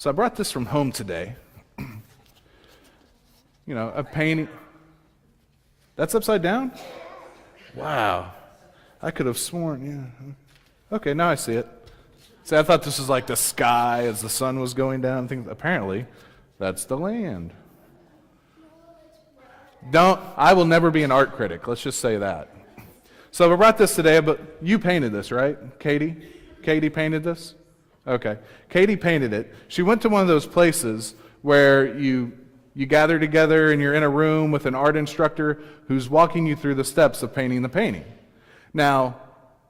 So I brought this from home today. A painting. That's upside down? Wow. I could have sworn, yeah. Okay, now I see it. See, I thought this was like the sky as the sun was going down. Apparently, that's the land. I will never be an art critic. Let's just say that. So I brought this today, but you painted this, right? Katie? Katie painted this? Okay. Katie painted it. She went to one of those places where you gather together and you're in a room with an art instructor who's walking you through the steps of painting the painting. Now,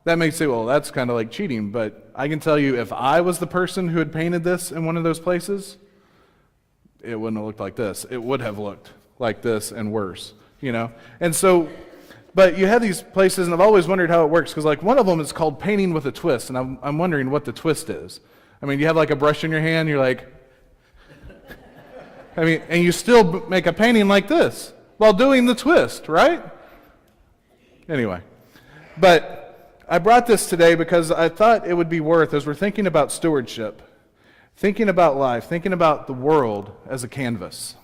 that may say, well, that's kind of like cheating, but I can tell you if I was the person who had painted this in one of those places, it wouldn't have looked like this. It would have looked like this and worse, And so, but you have these places, and I've always wondered how it works, because like one of them is called painting with a twist, and I'm wondering what the twist is. I mean, you have like a brush in your hand, you're like, and you still make a painting like this while doing the twist, right? Anyway, but I brought this today because I thought it would be worth, as we're thinking about stewardship, thinking about life, thinking about the world as a canvas.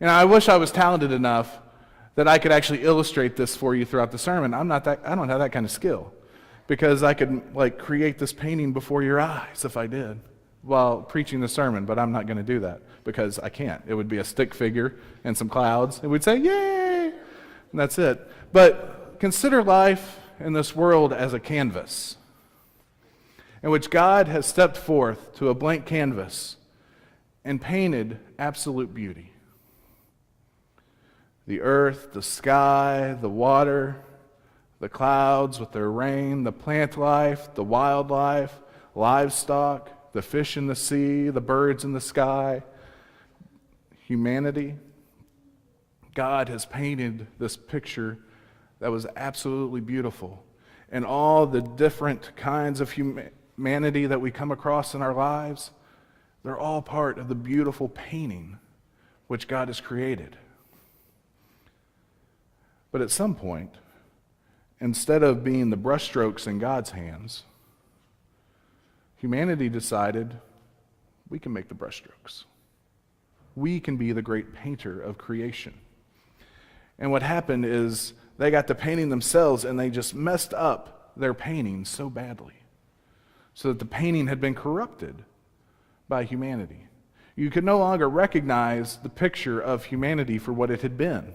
I wish I was talented enough that I could actually illustrate this for you throughout the sermon. I don't have that kind of skill, because I could create this painting before your eyes if I did while preaching the sermon, but I'm not going to do that because I can't. It would be a stick figure and some clouds, and we'd say, yay, and that's it. But consider life in this world as a canvas in which God has stepped forth to a blank canvas and painted absolute beauty. The earth, the sky, the water, the clouds with their rain, the plant life, the wildlife, livestock, the fish in the sea, the birds in the sky, humanity. God has painted this picture that was absolutely beautiful. And all the different kinds of humanity that we come across in our lives, they're all part of the beautiful painting which God has created. But at some point, instead of being the brushstrokes in God's hands, humanity decided we can make the brushstrokes. We can be the great painter of creation. And what happened is they got to painting themselves, and they just messed up their painting so badly, so that the painting had been corrupted by humanity. You could no longer recognize the picture of humanity for what it had been.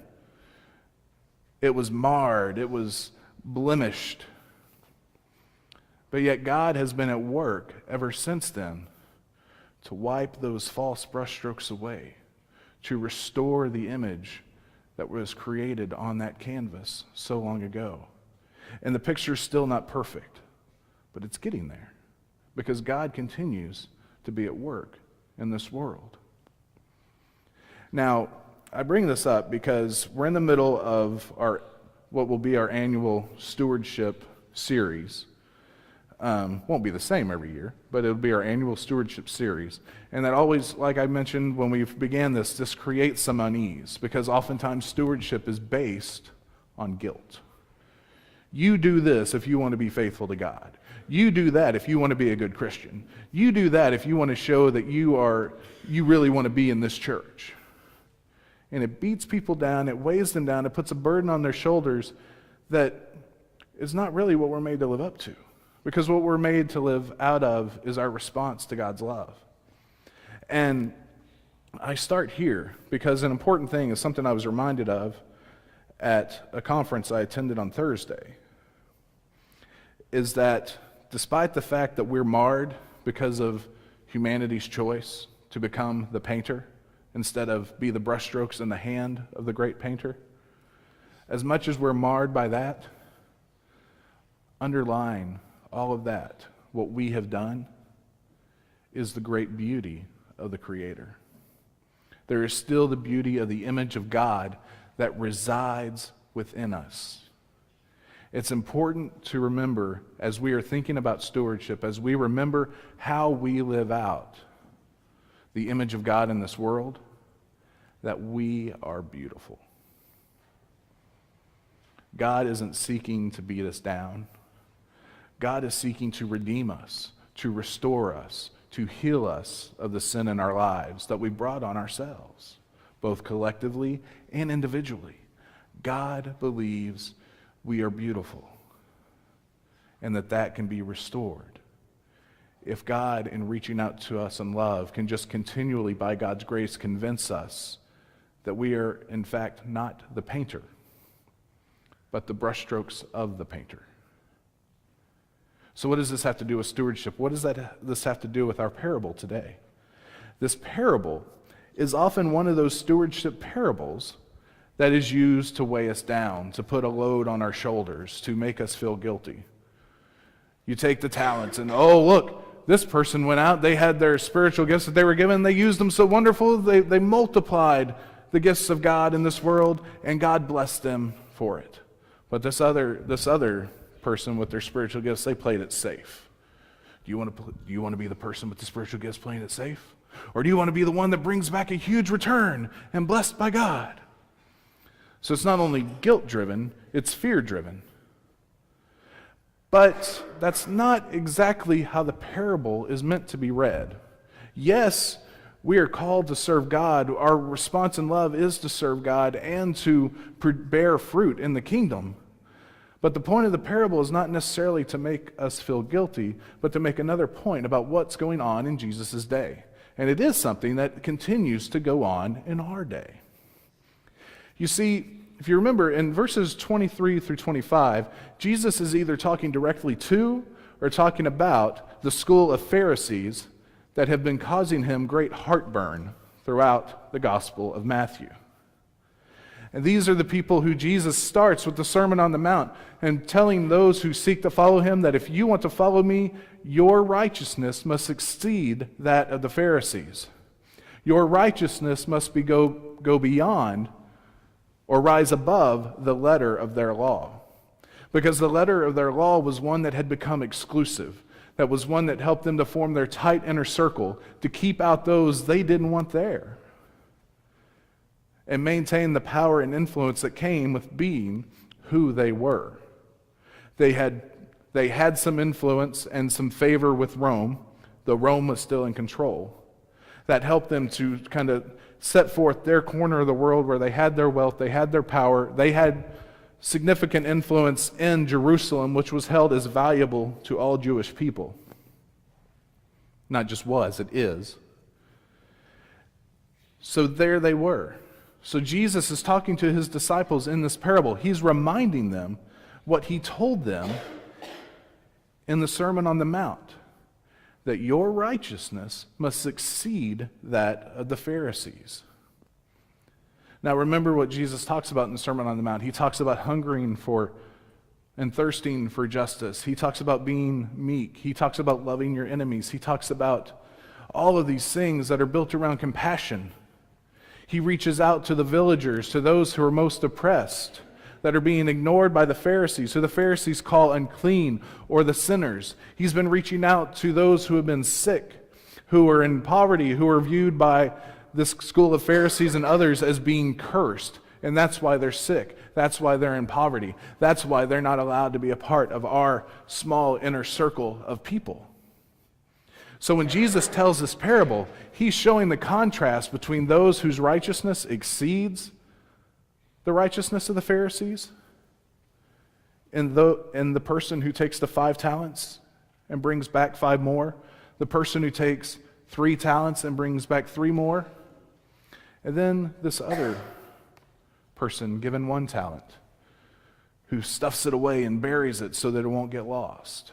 It was marred, it was blemished. But yet God has been at work ever since then to wipe those false brushstrokes away, to restore the image that was created on that canvas so long ago. And the picture's still not perfect, but it's getting there, because God continues to be at work in this world. Now, I bring this up because we're in the middle of what will be our annual stewardship series. Won't be the same every year, but it'll be our annual stewardship series. And that always, like I mentioned when we began this creates some unease, because oftentimes stewardship is based on guilt. You do this if you want to be faithful to God. You do that if you want to be a good Christian. You do that if you want to show that you really want to be in this church. And it beats people down, it weighs them down, it puts a burden on their shoulders that is not really what we're made to live up to. Because what we're made to live out of is our response to God's love. And I start here because an important thing is something I was reminded of at a conference I attended on Thursday, is that despite the fact that we're marred because of humanity's choice to become the painter instead of be the brushstrokes in the hand of the great painter, as much as we're marred by that, underlying all of that, what we have done is the great beauty of the Creator. There is still the beauty of the image of God that resides within us. It's important to remember as we are thinking about stewardship, as we remember how we live out the image of God in this world, that we are beautiful. God isn't seeking to beat us down. God is seeking to redeem us, to restore us, to heal us of the sin in our lives that we brought on ourselves, both collectively and individually. God believes we are beautiful and that can be restored. If God, in reaching out to us in love, can just continually, by God's grace, convince us that we are, in fact, not the painter, but the brushstrokes of the painter. So what does this have to do with stewardship? What does this have to do with our parable today? This parable is often one of those stewardship parables that is used to weigh us down, to put a load on our shoulders, to make us feel guilty. You take the talents and, oh, look, this person went out, they had their spiritual gifts that they were given, they used them so wonderful, they multiplied the gifts of God in this world, and God blessed them for it. But this other person with their spiritual gifts, they played it safe. Do you want to be the person with the spiritual gifts playing it safe? Or do you want to be the one that brings back a huge return and blessed by God? So it's not only guilt-driven, it's fear-driven. But that's not exactly how the parable is meant to be read. Yes, we are called to serve God. Our response in love is to serve God and to bear fruit in the kingdom. But the point of the parable is not necessarily to make us feel guilty, but to make another point about what's going on in Jesus' day. And it is something that continues to go on in our day. You see, if you remember, in verses 23 through 25, Jesus is either talking directly to or talking about the school of Pharisees that have been causing him great heartburn throughout the Gospel of Matthew. And these are the people who Jesus starts with the Sermon on the Mount and telling those who seek to follow him that if you want to follow me, your righteousness must exceed that of the Pharisees. Your righteousness must go beyond or rise above the letter of their law. Because the letter of their law was one that had become exclusive. That was one that helped them to form their tight inner circle, to keep out those they didn't want there, and maintain the power and influence that came with being who they were. They had some influence and some favor with Rome, though Rome was still in control. That helped them to kind of set forth their corner of the world where they had their wealth, they had their power, they had significant influence in Jerusalem, which was held as valuable to all Jewish people. Not just was, it is. So there they were. So Jesus is talking to his disciples in this parable. He's reminding them what he told them in the Sermon on the Mount, that your righteousness must exceed that of the Pharisees. Now remember what Jesus talks about in the Sermon on the Mount. He talks about hungering for and thirsting for justice. He talks about being meek. He talks about loving your enemies. He talks about all of these things that are built around compassion. He reaches out to the villagers, to those who are most oppressed, that are being ignored by the Pharisees, who the Pharisees call unclean or the sinners. He's been reaching out to those who have been sick, who are in poverty, who are viewed by this school of Pharisees and others as being cursed. And that's why they're sick. That's why they're in poverty. That's why they're not allowed to be a part of our small inner circle of people. So when Jesus tells this parable, he's showing the contrast between those whose righteousness exceeds the righteousness of the Pharisees and the person who takes the 5 talents and brings back 5 more, the person who takes 3 talents and brings back 3 more, and then this other person given 1 talent who stuffs it away and buries it so that it won't get lost.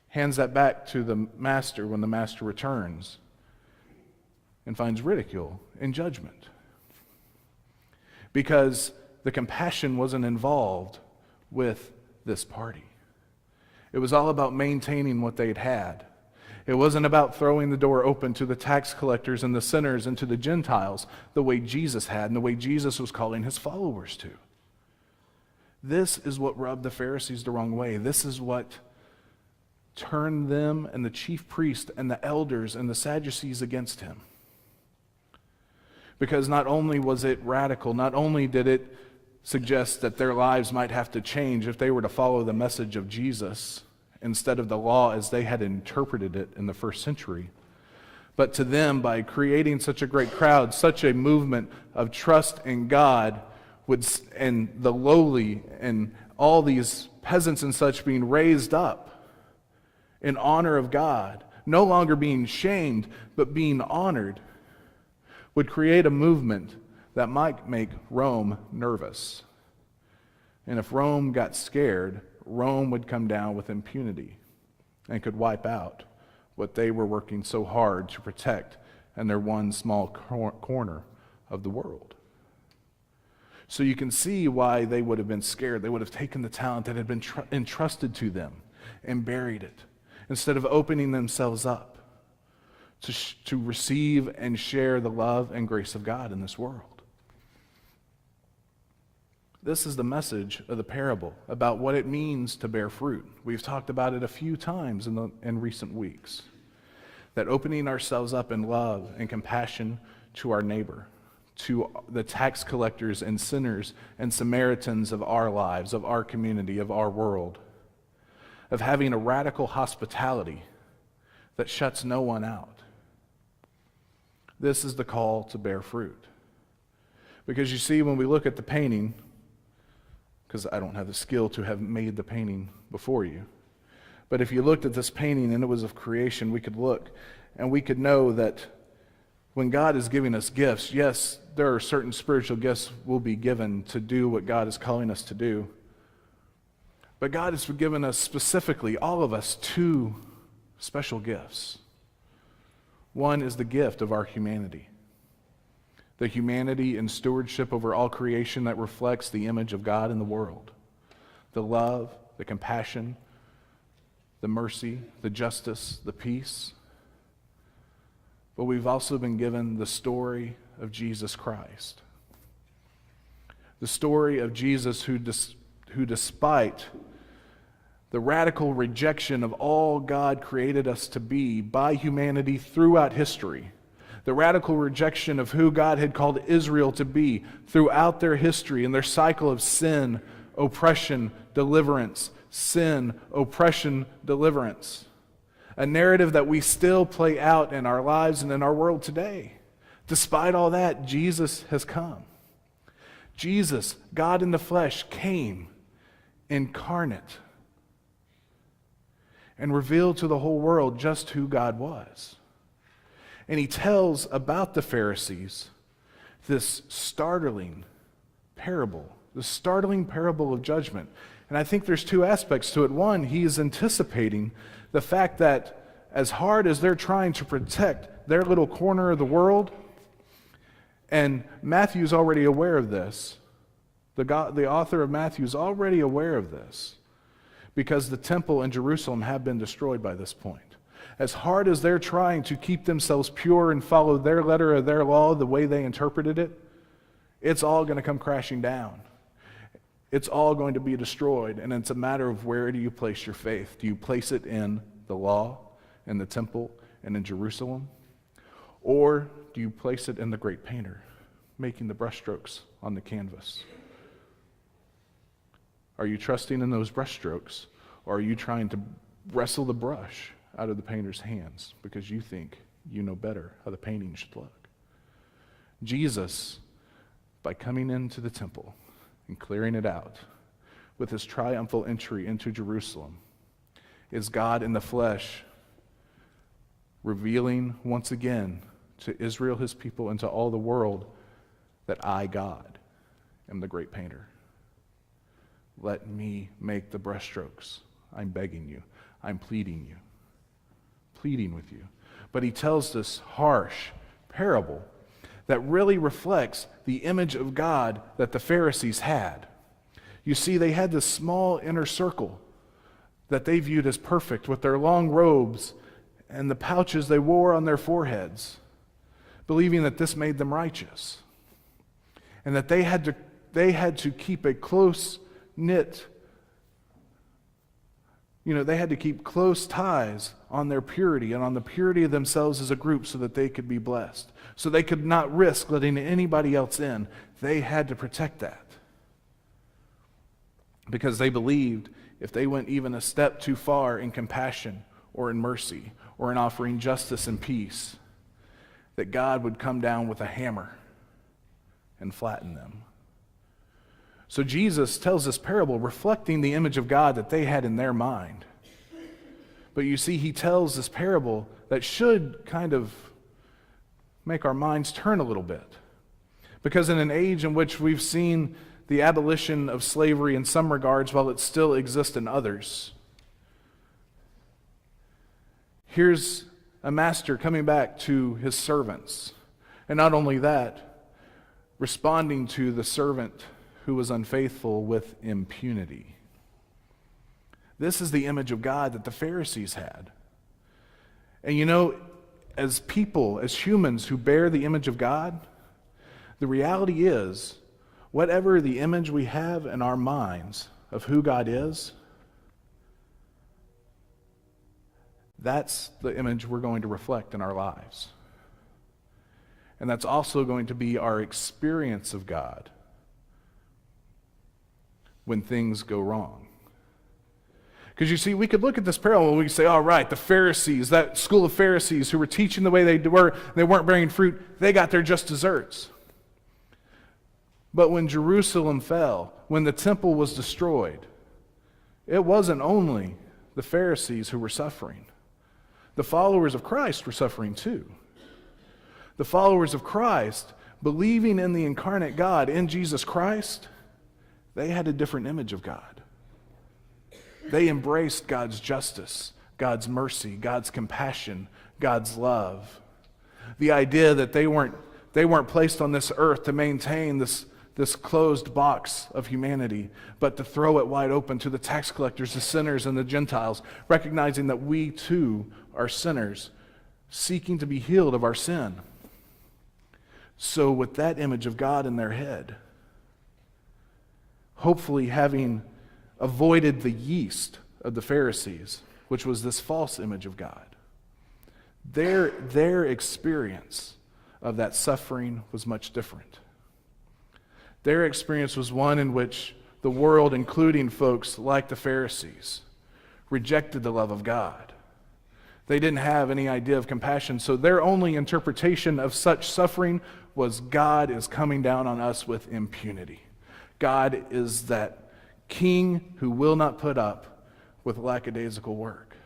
Hands that back to the master when the master returns and finds ridicule and judgment. Because the compassion wasn't involved with this party. It was all about maintaining what they'd had. It wasn't about throwing the door open to the tax collectors and the sinners and to the Gentiles the way Jesus had and the way Jesus was calling his followers to. This is what rubbed the Pharisees the wrong way. This is what turned them and the chief priest and the elders and the Sadducees against him. Because not only was it radical, not only did it suggest that their lives might have to change if they were to follow the message of Jesus instead of the law as they had interpreted it in the first century. But to them, by creating such a great crowd, such a movement of trust in God, and the lowly and all these peasants and such being raised up in honor of God, no longer being shamed, but being honored, would create a movement that might make Rome nervous. And if Rome got scared, Rome would come down with impunity and could wipe out what they were working so hard to protect in their one small corner of the world. So you can see why they would have been scared. They would have taken the talent that had been entrusted to them and buried it, instead of opening themselves up to receive and share the love and grace of God in this world. This is the message of the parable about what it means to bear fruit. We've talked about it a few times in recent weeks. That opening ourselves up in love and compassion to our neighbor, to the tax collectors and sinners and Samaritans of our lives, of our community, of our world, of having a radical hospitality that shuts no one out. This is the call to bear fruit. Because you see, when we look at the painting, because I don't have the skill to have made the painting before you, but if you looked at this painting and it was of creation, we could look and we could know that when God is giving us gifts, yes, there are certain spiritual gifts will be given to do what God is calling us to do. But God has given us specifically, all of us, two special gifts. One is the gift of our humanity. The humanity and stewardship over all creation that reflects the image of God in the world. The love, the compassion, the mercy, the justice, the peace. But we've also been given the story of Jesus Christ. The story of Jesus who despite the radical rejection of all God created us to be by humanity throughout history, the radical rejection of who God had called Israel to be throughout their history and their cycle of sin, oppression, deliverance, sin, oppression, deliverance. A narrative that we still play out in our lives and in our world today. Despite all that, Jesus has come. Jesus, God in the flesh, came incarnate and revealed to the whole world just who God was. And he tells about the Pharisees this startling parable of judgment. And I think there's two aspects to it. One, he is anticipating the fact that as hard as they're trying to protect their little corner of the world, and Matthew's already aware of this, the author of Matthew is already aware of this, because the temple in Jerusalem have been destroyed by this point. As hard as they're trying to keep themselves pure and follow their letter of their law the way they interpreted it, it's all going to come crashing down. It's all going to be destroyed, and it's a matter of where do you place your faith? Do you place it in the law, in the temple, and in Jerusalem? Or do you place it in the great painter, making the brushstrokes on the canvas? Are you trusting in those brushstrokes, or are you trying to wrestle the brush out of the painter's hands because you think you know better how the painting should look? Jesus, by coming into the temple and clearing it out with his triumphal entry into Jerusalem, is God in the flesh, revealing once again to Israel, his people, and to all the world that I, God, am the great painter. Let me make the brushstrokes. I'm begging you. I'm pleading with you. But he tells this harsh parable that really reflects the image of God that the Pharisees had. You see, they had this small inner circle that they viewed as perfect with their long robes and the pouches they wore on their foreheads, believing that this made them righteous, and that they had to keep a close-knit, they had to keep close ties on their purity and on the purity of themselves as a group so that they could be blessed. So they could not risk letting anybody else in. They had to protect that because they believed if they went even a step too far in compassion or in mercy or in offering justice and peace, that God would come down with a hammer and flatten them. So Jesus tells this parable reflecting the image of God that they had in their mind. But you see, he tells this parable that should kind of make our minds turn a little bit. Because in an age in which we've seen the abolition of slavery in some regards while it still exists in others, here's a master coming back to his servants. And not only that, responding to the servant who was unfaithful with impunity. This is the image of God that the Pharisees had. And you know, as people, as humans who bear the image of God, the reality is, whatever the image we have in our minds of who God is, that's the image we're going to reflect in our lives. And that's also going to be our experience of God when things go wrong. Because you see, we could look at this parable and we could say, all right, the Pharisees, that school of Pharisees who were teaching the way they weren't bearing fruit, they got their just desserts. But when Jerusalem fell, when the temple was destroyed, it wasn't only the Pharisees who were suffering. The followers of Christ were suffering too. The followers of Christ, believing in the incarnate God, in Jesus Christ, they had a different image of God. They embraced God's justice, God's mercy, God's compassion, God's love. The idea that they weren't placed on this earth to maintain this closed box of humanity, but to throw it wide open to the tax collectors, the sinners, and the Gentiles, recognizing that we too are sinners, seeking to be healed of our sin. So with that image of God in their head, hopefully having avoided the yeast of the Pharisees, which was this false image of God, their experience of that suffering was much different. Their experience was one in which the world, including folks like the Pharisees, rejected the love of God. They didn't have any idea of compassion, so their only interpretation of such suffering was God is coming down on us with impunity. God is that king who will not put up with lackadaisical work.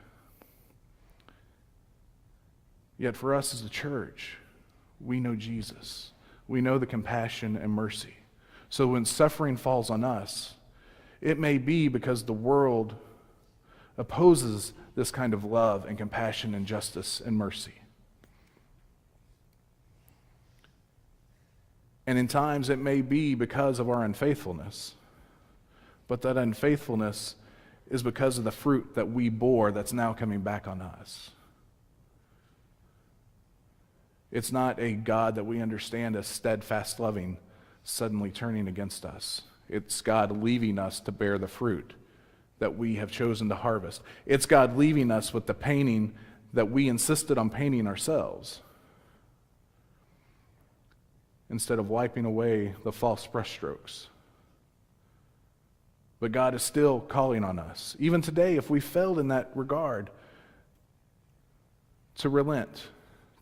Yet for us as a church, we know Jesus. We know the compassion and mercy. So when suffering falls on us, it may be because the world opposes this kind of love and compassion and justice and mercy. And in times it may be because of our unfaithfulness, but that unfaithfulness is because of the fruit that we bore that's now coming back on us. It's not a God that we understand as steadfast loving suddenly turning against us. It's God leaving us to bear the fruit that we have chosen to harvest. It's God leaving us with the painting that we insisted on painting ourselves, instead of wiping away the false brushstrokes. But God is still calling on us, even today, if we failed in that regard, to relent,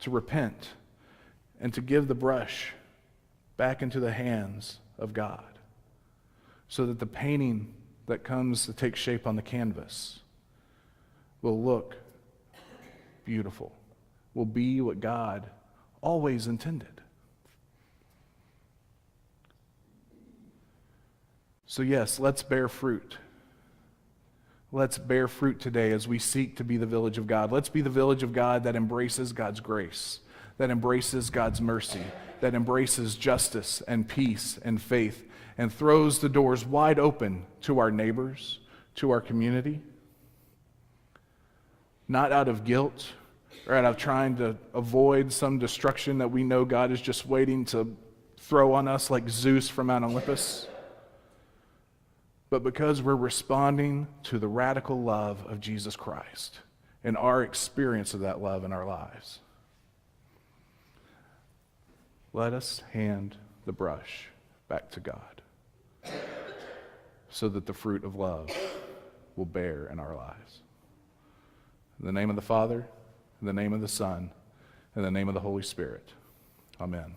to repent, and to give the brush back into the hands of God, so that the painting that comes to take shape on the canvas will look beautiful, will be what God always intended. So yes, let's bear fruit. Let's bear fruit today as we seek to be the village of God. Let's be the village of God that embraces God's grace, that embraces God's mercy, that embraces justice and peace and faith, and throws the doors wide open to our neighbors, to our community, not out of guilt or out of trying to avoid some destruction that we know God is just waiting to throw on us like Zeus from Mount Olympus, but because we're responding to the radical love of Jesus Christ and our experience of that love in our lives. Let us hand the brush back to God so that the fruit of love will bear in our lives. In the name of the Father, in the name of the Son, in the name of the Holy Spirit. Amen.